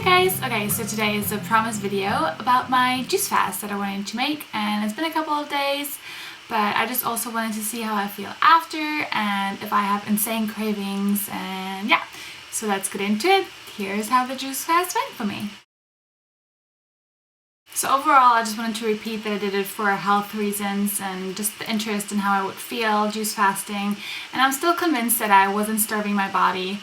guys! Okay, so today is a promise video about my juice fast that I wanted to make, and it's been a couple of days, but I just also wanted to see how I feel after and if I have insane cravings, and yeah, so let's get into it. Here's how the juice fast went for me. So overall, I just wanted to repeat that I did it for health reasons and just the interest in how I would feel juice fasting, and I'm still convinced that I wasn't starving my body.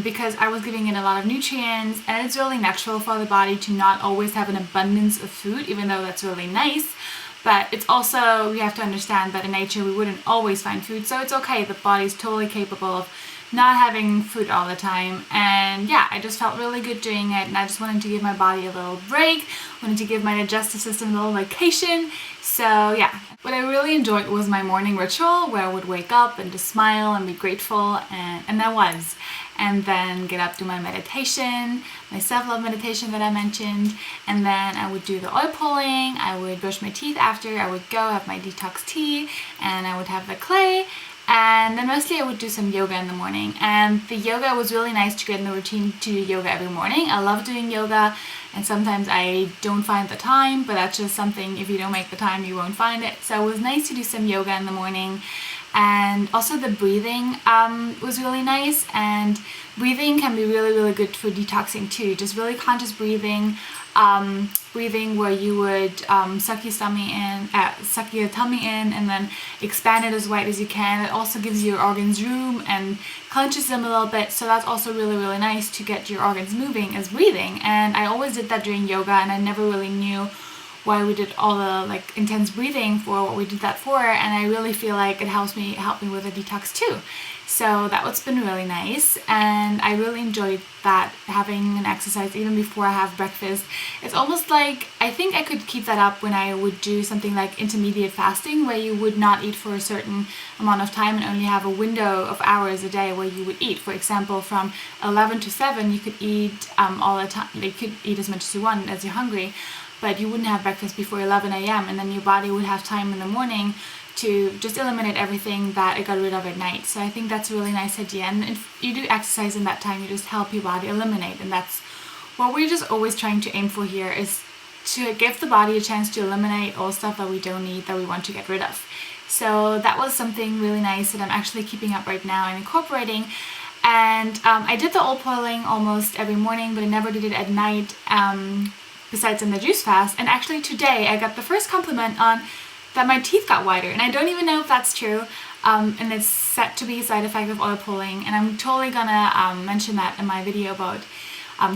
Because I was giving it a lot of nutrients, and it's really natural for the body to not always have an abundance of food, even though that's really nice. But it's also, we have to understand that in nature we wouldn't always find food, so it's okay. The body's totally capable of not having food all the time. And yeah, I just felt really good doing it, and I just wanted to give my body a little break, wanted to give my digestive system a little vacation. So yeah, what I really enjoyed was my morning ritual, where I would wake up and just smile and be grateful, and I was. And then get up, do my meditation, my self-love meditation that I mentioned, and then I would do the oil pulling, I would brush my teeth after, I would go have my detox tea, and I would have the clay, and then mostly I would do some yoga in the morning. And the yoga was really nice to get in the routine to do yoga every morning. I love doing yoga, and sometimes I don't find the time, but that's just something, if you don't make the time, you won't find it. So it was nice to do some yoga in the morning. And also the breathing was really nice, and breathing can be really good for detoxing too. Just really conscious breathing, breathing where you would suck your tummy in and then expand it as wide as you can. It also gives your organs room and clenches them a little bit, so that's also really nice to get your organs moving as breathing. And I always did that during yoga, and I never really knew why we did all the intense breathing for what we did that for, and I really feel like it helped me with a detox too. So that was been really nice, and I really enjoyed that, having an exercise even before I have breakfast. It's almost like, I think I could keep that up when I would do something like intermediate fasting, where you would not eat for a certain amount of time and only have a window of hours a day where you would eat. For example, from 11 to 7 you could eat all the time. You could eat as much as you want as you're hungry, but you wouldn't have breakfast before 11 a.m. and then your body would have time in the morning to just eliminate everything that it got rid of at night. So I think that's a really nice idea, and if you do exercise in that time, you just help your body eliminate, and that's what we're just always trying to aim for here, is to give the body a chance to eliminate all stuff that we don't need, that we want to get rid of. So that was something really nice that I'm actually keeping up right now and incorporating. And I did the oil boiling almost every morning, but I never did it at night, besides in the juice fast. And actually today I got the first compliment on that my teeth got whiter, and I don't even know if that's true, and it's said to be a side effect of oil pulling, and I'm totally gonna mention that in my video about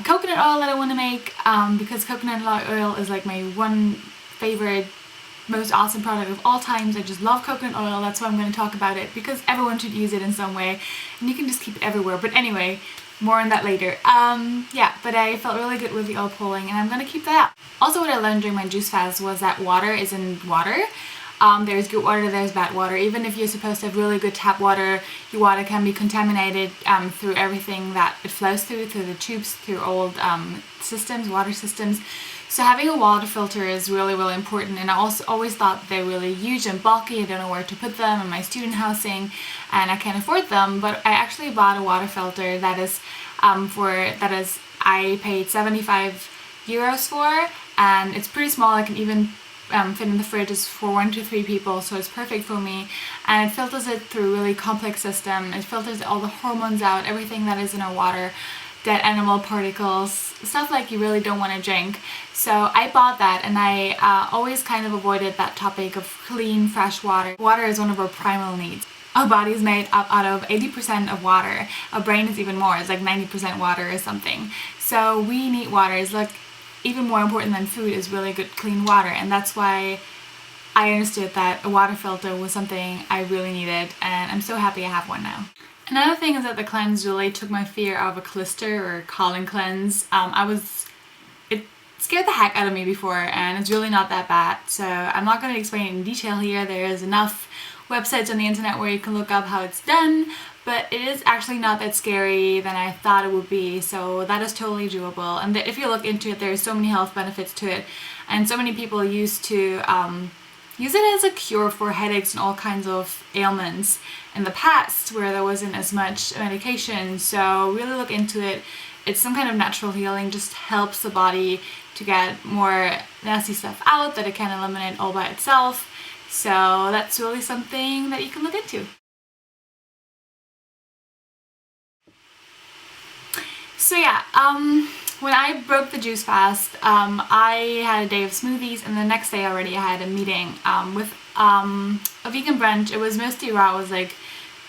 coconut oil that I want to make, because coconut oil is like my one favorite, most awesome product of all times. I just love coconut oil. That's why I'm going to talk about it, because everyone should use it in some way, and you can just keep it everywhere. But anyway, more on that later. Yeah, but I felt really good with the oil pulling, and I'm gonna keep that up. Also, what I learned during my juice fast was that water isn't water. There's good water, there's bad water. Even if you're supposed to have really good tap water, your water can be contaminated through everything that it flows through the tubes, through old systems, water systems. So having a water filter is really important, and I also always thought they're really huge and bulky. I don't know where to put them in my student housing, and I can't afford them, but I actually bought a water filter that is I paid 75 euros for, and it's pretty small. I can even fit in the fridge. It's for 1 to 3 people, so it's perfect for me, and it filters it through a really complex system. It filters all the hormones out, everything that is in our water, dead animal particles, stuff like you really don't want to drink. So I bought that, and I always kind of avoided that topic of clean, fresh water. Water is one of our primal needs. Our body is made up out of 80% of water. Our brain is even more. It's like 90% water or something. So we need water. It's like even more important than food is really good, clean water, and that's why I understood that a water filter was something I really needed, and I'm so happy I have one now. Another thing is that the cleanse really took my fear out of a blister or colon cleanse. It scared the heck out of me before, and it's really not that bad. So I'm not going to explain it in detail here. There is enough websites on the internet where you can look up how it's done, but it is actually not that scary than I thought it would be. So that is totally doable, and if you look into it, there's so many health benefits to it, and so many people used to use it as a cure for headaches and all kinds of ailments in the past where there wasn't as much medication. So really look into it. it's some kind of natural healing, just helps the body to get more nasty stuff out that it can eliminate all by itself. So that's really something that you can look into. So yeah, when I broke the juice fast, I had a day of smoothies, and the next day already I had a meeting with a vegan brunch. It was mostly raw. It was like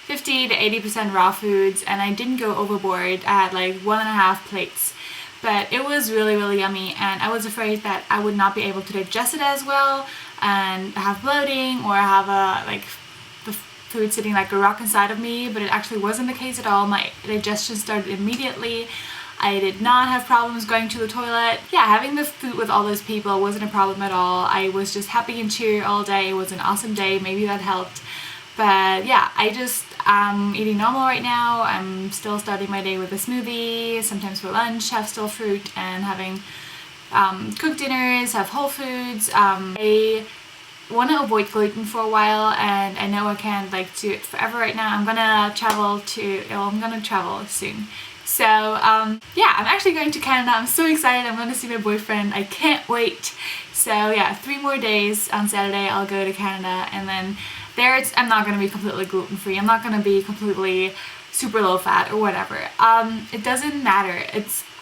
50 to 80% raw foods, and I didn't go overboard. I had like 1.5 plates, but it was really, really yummy, and I was afraid that I would not be able to digest it as well and have bloating or have the food sitting like a rock inside of me, but it actually wasn't the case at all. My digestion started immediately. I did not have problems going to the toilet. Yeah, having the food with all those people wasn't a problem at all. I was just happy and cheery all day. It was an awesome day. Maybe that helped. But yeah, I'm eating normal right now. I'm still starting my day with a smoothie. Sometimes for lunch, have still fruit, and having cooked dinners, have whole foods. I want to avoid gluten for a while, and I know I can't do it forever right now. I'm gonna travel soon. So yeah, I'm actually going to Canada. I'm so excited. I'm going to see my boyfriend. I can't wait. So yeah, 3 more days. On Saturday I'll go to Canada, and then there I'm not going to be completely gluten-free. I'm not going to be completely super low fat or whatever. It doesn't matter.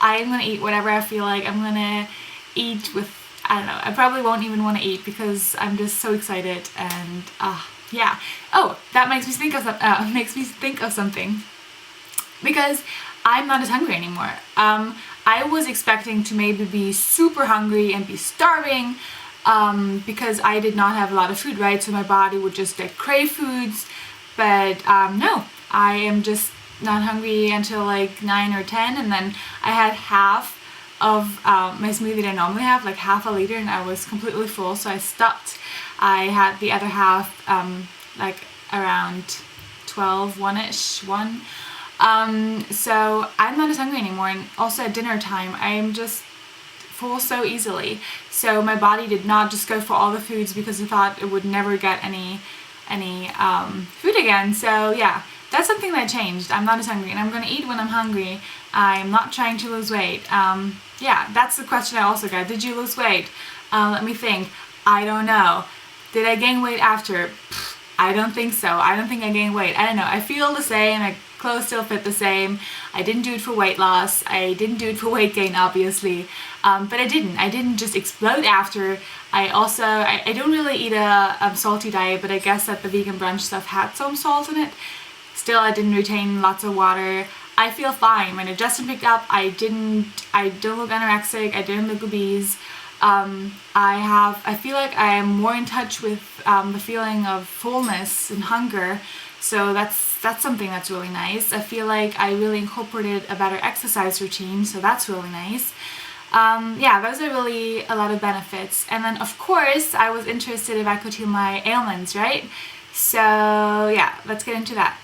I'm going to eat whatever I feel like. I'm going to eat with, I don't know, I probably won't even want to eat because I'm just so excited, and yeah. Oh, that makes me think of something, because I'm not as hungry anymore. I was expecting to maybe be super hungry and be starving because I did not have a lot of food, right? So my body would just crave foods, but no, I am just not hungry until like 9 or 10, and then I had half of my smoothie that I normally have, like half a liter, and I was completely full, so I stopped. I had the other half like around 12, 1-ish, 1. So I'm not as hungry anymore, and also at dinner time I'm just full so easily. So my body did not just go for all the foods because it thought it would never get any food again. So yeah, that's something that changed. I'm not as hungry, and I'm gonna eat when I'm hungry. I'm not trying to lose weight. Yeah, that's the question I also got. Did you lose weight? Let me think. I don't know. Did I gain weight after? I don't think so. I don't think I gained weight. I don't know. I feel the same. My clothes still fit the same. I didn't do it for weight loss. I didn't do it for weight gain, obviously. But I didn't just explode after. I don't really eat a salty diet, but I guess that the vegan brunch stuff had some salt in it. Still, I didn't retain lots of water. I feel fine. My digestion picked up. I don't look anorexic. I didn't look obese. I feel like I am more in touch with the feeling of fullness and hunger. So that's something that's really nice. I feel like I really incorporated a better exercise routine, so that's really nice. Yeah, those are really a lot of benefits. And then of course I was interested if I could heal my ailments, right? So yeah, let's get into that.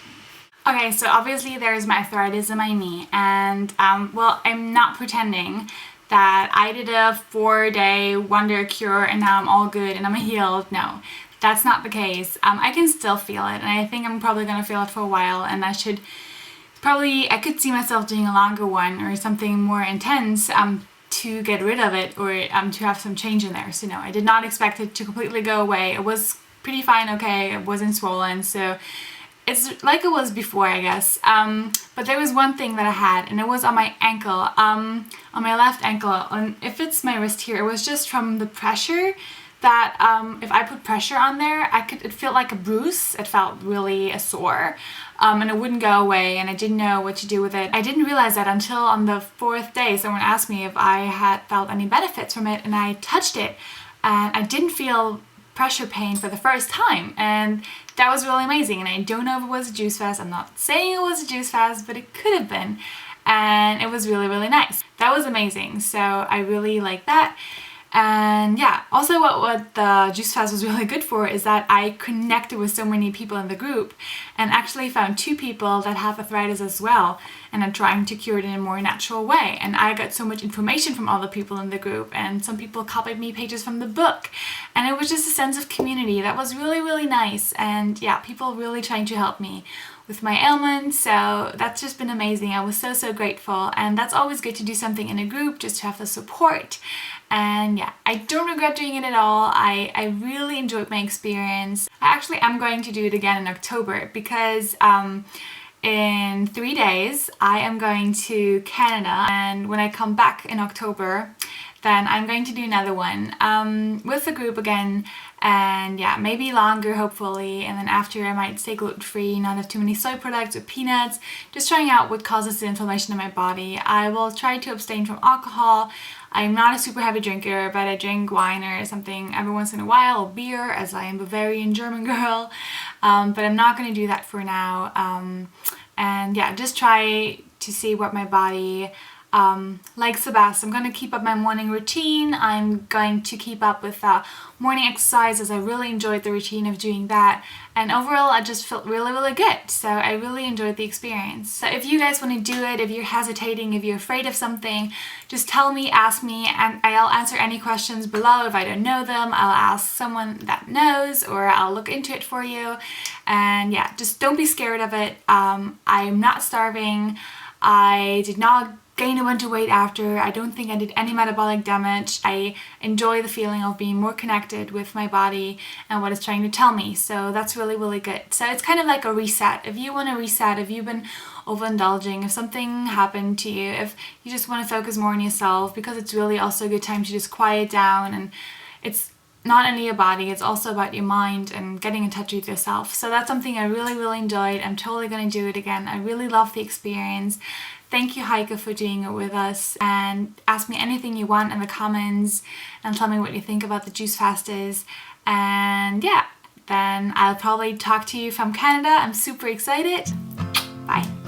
Okay, so obviously there's my arthritis in my knee, and well, I'm not pretending that I did a 4-day wonder cure and now I'm all good and I'm healed. No, that's not the case. I can still feel it, and I think I'm probably gonna feel it for a while, and I could see myself doing a longer one or something more intense to get rid of it, or to have some change in there. So no, I did not expect it to completely go away. It was pretty fine, okay, it wasn't swollen, so it's like it was before, I guess. But there was one thing that I had, and it was on my ankle, on my left ankle, and if it's my wrist here, it was just from the pressure that if I put pressure on there, it felt like a bruise. It felt really sore, and it wouldn't go away, and I didn't know what to do with it. I didn't realize that until on the 4th day, someone asked me if I had felt any benefits from it, and I touched it, and I didn't feel pressure pain for the first time, and that was really amazing. And I don't know if it was a juice fast. I'm not saying it was a juice fast, but it could have been, and it was really, really nice. That was amazing. So I really like that. And yeah, also what the juice fast was really good for is that I connected with so many people in the group and actually found 2 people that have arthritis as well and are trying to cure it in a more natural way. And I got so much information from all the people in the group, and some people copied me pages from the book. And it was just a sense of community that was really, really nice. And yeah, people really trying to help me with my ailments, so that's just been amazing. I was so grateful, and that's always good to do something in a group, just to have the support. And yeah, I don't regret doing it at all. I really enjoyed my experience. I actually am going to do it again in October because in 3 days I am going to Canada, and when I come back in October then I'm going to do another one with the group again, and yeah, maybe longer hopefully. And then after I might stay gluten-free, not have too many soy products or peanuts, just trying out what causes the inflammation in my body. I will try to abstain from alcohol. I'm not a super heavy drinker, but I drink wine or something every once in a while, or beer, as I am a Bavarian German girl, but I'm not going to do that for now. And yeah, just try to see what my body likes the best. I'm going to keep up my morning routine. I'm going to keep up with morning exercises. I really enjoyed the routine of doing that, and overall I just felt really good. So I really enjoyed the experience. So if you guys want to do it, if you're hesitating, if you're afraid of something, just tell me, ask me, and I'll answer any questions below. If I don't know them, I'll ask someone that knows, or I'll look into it for you. And yeah, just don't be scared of it. I'm not starving. I did not gain a bunch of weight after. I don't think I did any metabolic damage. I enjoy the feeling of being more connected with my body and what it's trying to tell me. So that's really good. So it's kind of like a reset. If you want to reset, if you've been overindulging, if something happened to you, if you just want to focus more on yourself, because it's really also a good time to just quiet down, and it's not only your body, it's also about your mind and getting in touch with yourself. So that's something I really enjoyed. I'm totally going to do it again. I really love the experience. Thank you, Heike, for doing it with us, and ask me anything you want in the comments and tell me what you think about the juice fasters. And yeah, then I'll probably talk to you from Canada. I'm super excited. Bye.